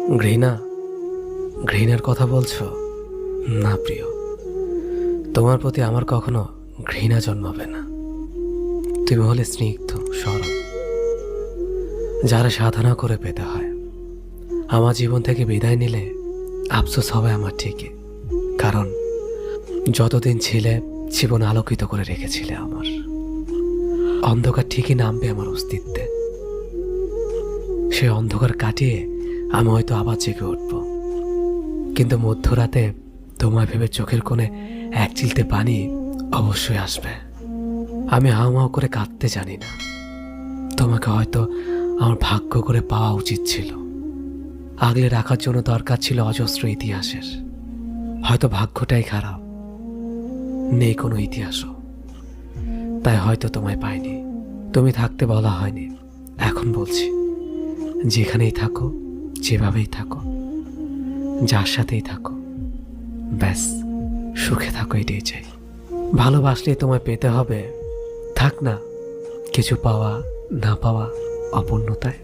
ঘৃণা, ঘৃণার কথা বলছো? না প্রিয়, তোমার প্রতি আমার কখনো ঘৃণা জন্মাবে না। তুমি হলে স্নিগ্ধ, সরল, যারা সাধনা করে পেতে হয়। আমার জীবন থেকে বিদায় নিলে আফসোস হবে আমার ঠিকই, কারণ যতদিন ছিলে জীবন আলোকিত করে রেখেছিলে আমার। অন্ধকার ঠিকই নামবে আমার অস্তিত্বে, সে অন্ধকার কাটিয়ে আমি হয়তো আবার জেগে উঠব, কিন্তু মধ্যরাতে তোমায় ভেবে চোখের কোণে এক চিলতে পানি অবশ্যই আসবে। আমি হাউমাউ করে কাঁদতে জানি না, তোমাকে হয়তো আমার ভাগ্য করে পাওয়া উচিত ছিল। আগলে রাখার জন্য দরকার ছিল অজস্র ইতিহাসের। হয়তো ভাগ্যটাই খারাপ, নেই কোনো ইতিহাসও, তাই হয়তো তোমায় পাইনি। তুমি থাকতে বলা হয়নি, এখন বলছি, যেখানেই থাকো, যেভাবেই থাকো, যার সাথেই থাকো, ব্যাস সুখে থাকো, এটাই চাই। ভালোবাসলেই তোমায় পেতে হবে, থাক না কিছু পাওয়া না পাওয়া অপূর্ণতায়।